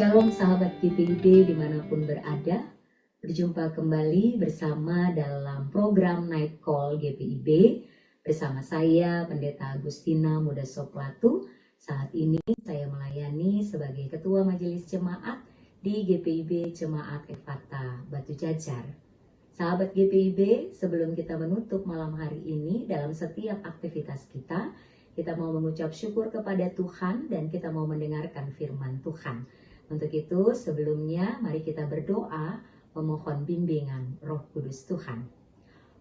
Shalom sahabat GPIB dimanapun berada, berjumpa kembali bersama dalam program Night Call GPIB bersama saya Pendeta Agustina Muda Soplatu. Saat ini saya melayani sebagai Ketua Majelis Jemaat di GPIB Jemaat Efata Batu Jajar. Sahabat GPIB, sebelum kita menutup malam hari ini dalam setiap aktivitas kita mau mengucap syukur kepada Tuhan dan kita mau mendengarkan firman Tuhan. Untuk itu sebelumnya mari kita berdoa memohon bimbingan Roh Kudus Tuhan.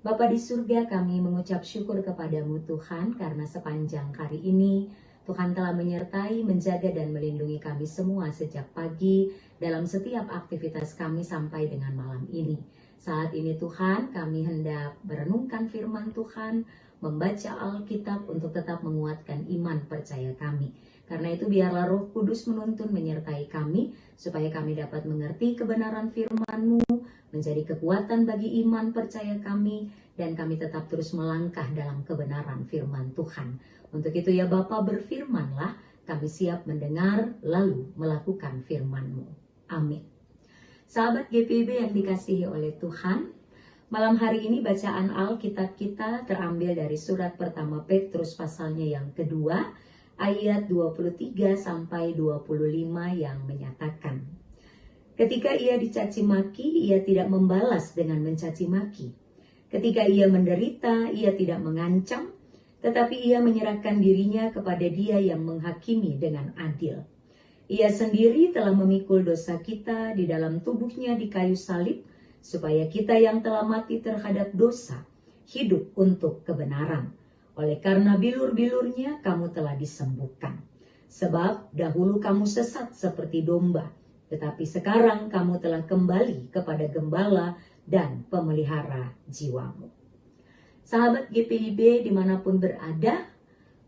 Bapa di surga, kami mengucap syukur kepadamu Tuhan karena sepanjang hari ini Tuhan telah menyertai, menjaga dan melindungi kami semua sejak pagi dalam setiap aktivitas kami sampai dengan malam ini. Saat ini Tuhan kami hendak merenungkan firman Tuhan, membaca Alkitab untuk tetap menguatkan iman percaya kami. Karena itu biarlah Roh Kudus menuntun menyertai kami, supaya kami dapat mengerti kebenaran firman-Mu, menjadi kekuatan bagi iman percaya kami, dan kami tetap terus melangkah dalam kebenaran firman Tuhan. Untuk itu ya Bapa, berfirmanlah, kami siap mendengar lalu melakukan firman-Mu. Amin. Sahabat GPIB yang dikasihi oleh Tuhan, malam hari ini bacaan Alkitab kita terambil dari surat pertama Petrus pasalnya yang kedua, ayat 23 sampai 25 yang menyatakan, ketika ia dicaci maki, ia tidak membalas dengan mencaci maki. Ketika ia menderita, ia tidak mengancam, tetapi ia menyerahkan dirinya kepada Dia yang menghakimi dengan adil. Ia sendiri telah memikul dosa kita di dalam tubuhnya di kayu salib, supaya kita yang telah mati terhadap dosa, hidup untuk kebenaran. Oleh karena bilur-bilurnya kamu telah disembuhkan. Sebab dahulu kamu sesat seperti domba, tetapi sekarang kamu telah kembali kepada gembala dan pemelihara jiwamu. Sahabat GPIB dimanapun berada,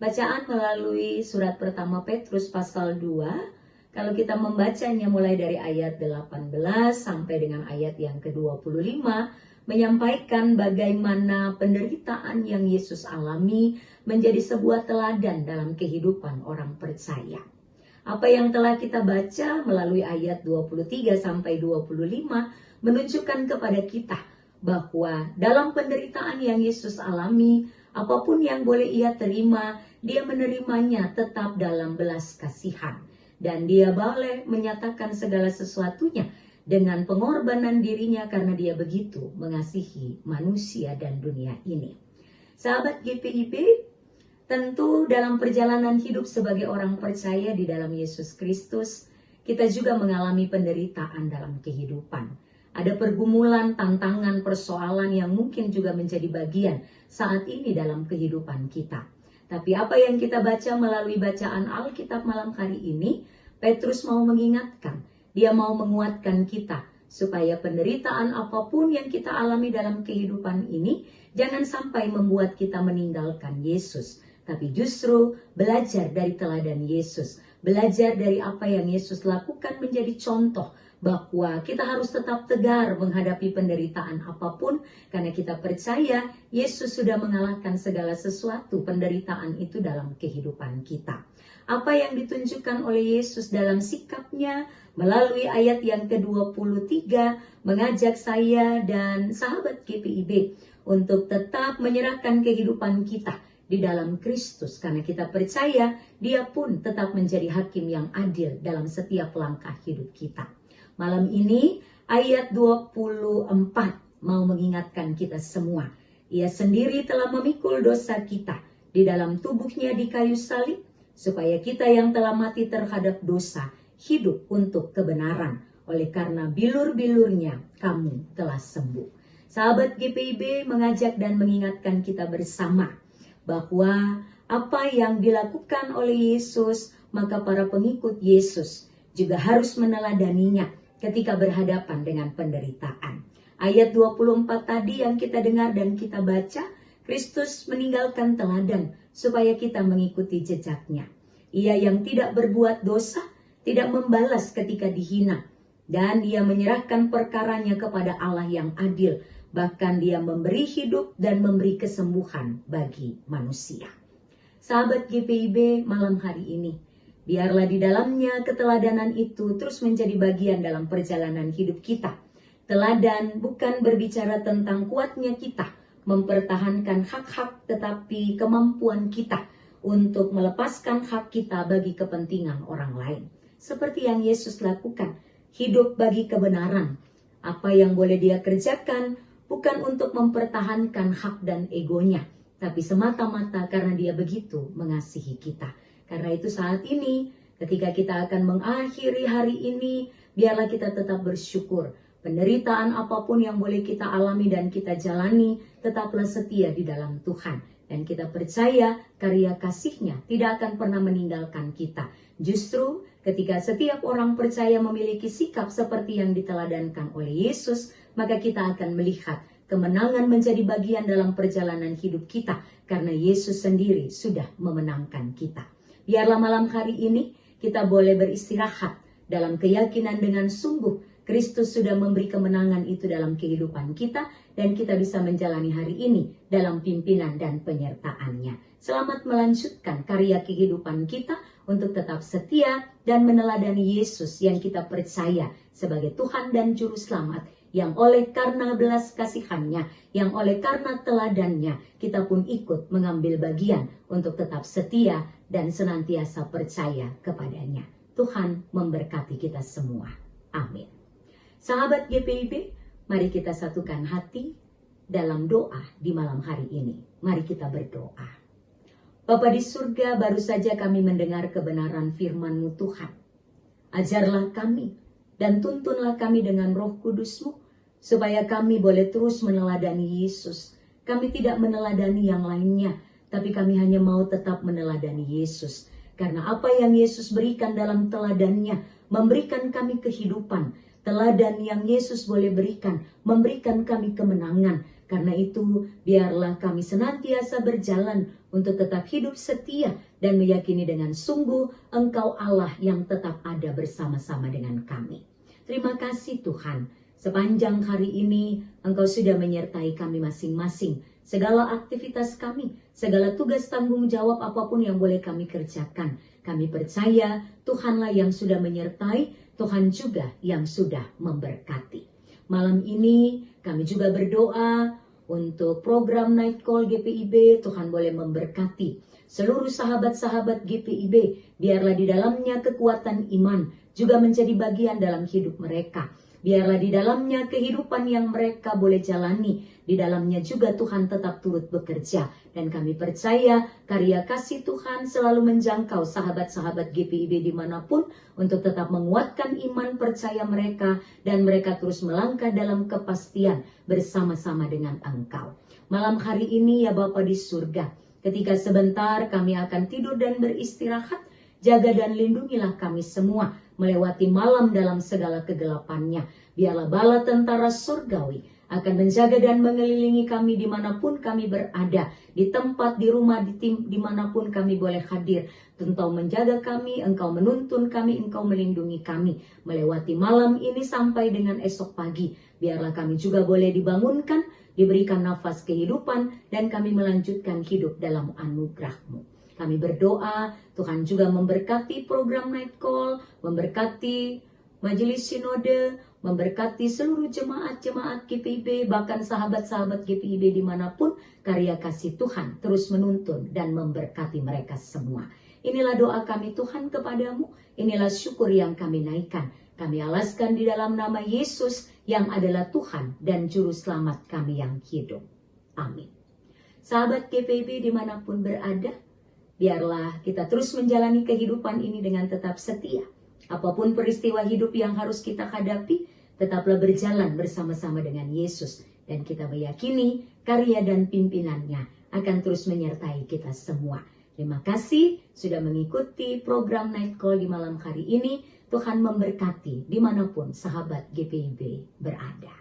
bacaan melalui surat pertama Petrus pasal 2, kalau kita membacanya mulai dari ayat 18 sampai dengan ayat yang ke-25, menyampaikan bagaimana penderitaan yang Yesus alami menjadi sebuah teladan dalam kehidupan orang percaya. Apa yang telah kita baca melalui ayat 23 sampai 25 menunjukkan kepada kita bahwa dalam penderitaan yang Yesus alami, apapun yang boleh ia terima, dia menerimanya tetap dalam belas kasihan. Dan dia boleh menyatakan segala sesuatunya dengan pengorbanan dirinya karena dia begitu mengasihi manusia dan dunia ini. Sahabat GPIB, tentu dalam perjalanan hidup sebagai orang percaya di dalam Yesus Kristus, kita juga mengalami penderitaan dalam kehidupan. Ada pergumulan, tantangan, persoalan yang mungkin juga menjadi bagian saat ini dalam kehidupan kita. Tapi apa yang kita baca melalui bacaan Alkitab malam hari ini, Petrus mau mengingatkan, dia mau menguatkan kita, supaya penderitaan apapun yang kita alami dalam kehidupan ini, jangan sampai membuat kita meninggalkan Yesus. Tapi justru belajar dari teladan Yesus, belajar dari apa yang Yesus lakukan menjadi contoh, bahwa kita harus tetap tegar menghadapi penderitaan apapun, karena kita percaya Yesus sudah mengalahkan segala sesuatu penderitaan itu dalam kehidupan kita. Apa yang ditunjukkan oleh Yesus dalam sikapnya melalui ayat yang ke-23 mengajak saya dan sahabat GPIB untuk tetap menyerahkan kehidupan kita di dalam Kristus, karena kita percaya Dia pun tetap menjadi hakim yang adil dalam setiap langkah hidup kita. Malam ini ayat 24 mau mengingatkan kita semua. Ia sendiri telah memikul dosa kita di dalam tubuhnya di kayu salib, supaya kita yang telah mati terhadap dosa hidup untuk kebenaran. Oleh karena bilur-bilurnya kamu telah sembuh. Sahabat GPIB mengajak dan mengingatkan kita bersama bahwa apa yang dilakukan oleh Yesus, maka para pengikut Yesus juga harus meneladaninya ketika berhadapan dengan penderitaan. Ayat 24 tadi yang kita dengar dan kita baca, Kristus meninggalkan teladan supaya kita mengikuti jejaknya. Ia yang tidak berbuat dosa, tidak membalas ketika dihina, dan Dia menyerahkan perkaranya kepada Allah yang adil. Bahkan Dia memberi hidup dan memberi kesembuhan bagi manusia. Sahabat GPIB malam hari ini, Biarlah di dalamnya keteladanan itu terus menjadi bagian dalam perjalanan hidup kita. Teladan bukan berbicara tentang kuatnya kita mempertahankan hak-hak, tetapi kemampuan kita untuk melepaskan hak kita bagi kepentingan orang lain. Seperti yang Yesus lakukan, hidup bagi kebenaran. Apa yang boleh dia kerjakan bukan untuk mempertahankan hak dan egonya, tapi semata-mata karena dia begitu mengasihi kita. Karena itu saat ini, ketika kita akan mengakhiri hari ini, biarlah kita tetap bersyukur. Penderitaan apapun yang boleh kita alami dan kita jalani, tetaplah setia di dalam Tuhan. Dan kita percaya karya kasih-Nya tidak akan pernah meninggalkan kita. Justru ketika setiap orang percaya memiliki sikap seperti yang diteladankan oleh Yesus, maka kita akan melihat kemenangan menjadi bagian dalam perjalanan hidup kita. Karena Yesus sendiri sudah memenangkan kita. Biarlah malam hari ini kita boleh beristirahat dalam keyakinan dengan sungguh Kristus sudah memberi kemenangan itu dalam kehidupan kita dan kita bisa menjalani hari ini dalam pimpinan dan penyertaan-Nya. Selamat melanjutkan karya kehidupan kita untuk tetap setia dan meneladani Yesus yang kita percaya sebagai Tuhan dan Juru Selamat, yang oleh karena belas kasihan-Nya, yang oleh karena teladan-Nya, kita pun ikut mengambil bagian untuk tetap setia dan senantiasa percaya kepada-Nya. Tuhan memberkati kita semua. Amin. Sahabat GPIB, mari kita satukan hati dalam doa di malam hari ini. Mari kita berdoa. Bapa di surga, baru saja kami mendengar kebenaran firman-Mu Tuhan. Ajarlah kami dan tuntunlah kami dengan Roh Kudus-Mu, supaya kami boleh terus meneladani Yesus. Kami tidak meneladani yang lainnya, tapi kami hanya mau tetap meneladani Yesus. Karena apa yang Yesus berikan dalam teladannya, memberikan kami kehidupan. Teladan yang Yesus boleh berikan, memberikan kami kemenangan. Karena itu, biarlah kami senantiasa berjalan untuk tetap hidup setia dan meyakini dengan sungguh Engkau Allah yang tetap ada bersama-sama dengan kami. Terima kasih Tuhan, sepanjang hari ini Engkau sudah menyertai kami masing-masing. Segala aktivitas kami, segala tugas tanggung jawab apapun yang boleh kami kerjakan. Kami percaya Tuhanlah yang sudah menyertai, Tuhan juga yang sudah memberkati. Malam ini kami juga berdoa untuk program Night Call GPIB. Tuhan boleh memberkati seluruh sahabat-sahabat GPIB. Biarlah di dalamnya kekuatan iman juga menjadi bagian dalam hidup mereka. Biarlah di dalamnya kehidupan yang mereka boleh jalani. Di dalamnya juga Tuhan tetap turut bekerja. Dan kami percaya karya kasih Tuhan selalu menjangkau sahabat-sahabat GPIB dimanapun untuk tetap menguatkan iman percaya mereka. Dan mereka terus melangkah dalam kepastian bersama-sama dengan Engkau. Malam hari ini ya Bapa di surga, ketika sebentar kami akan tidur dan beristirahat, jaga dan lindungilah kami semua melewati malam dalam segala kegelapannya. Biarlah bala tentara surgawi akan menjaga dan mengelilingi kami dimanapun kami berada, di tempat, di rumah, dimanapun kami boleh hadir. Engkau menjaga kami, Engkau menuntun kami, Engkau melindungi kami melewati malam ini sampai dengan esok pagi. Biarlah kami juga boleh dibangunkan, diberikan nafas kehidupan, dan kami melanjutkan hidup dalam anugerah-Mu. Kami berdoa, Tuhan juga memberkati program Night Call, memberkati majelis sinode, memberkati seluruh jemaat-jemaat GPIB, bahkan sahabat-sahabat GPIB dimanapun, karya kasih Tuhan terus menuntun dan memberkati mereka semua. Inilah doa kami Tuhan kepadamu, inilah syukur yang kami naikkan. Kami alaskan di dalam nama Yesus yang adalah Tuhan dan Juru Selamat kami yang hidup. Amin. Sahabat GPIB dimanapun berada, biarlah kita terus menjalani kehidupan ini dengan tetap setia. Apapun peristiwa hidup yang harus kita hadapi, tetaplah berjalan bersama-sama dengan Yesus. Dan kita meyakini karya dan pimpinannya akan terus menyertai kita semua. Terima kasih sudah mengikuti program Night Call di malam hari ini. Tuhan memberkati dimanapun sahabat GPIB berada.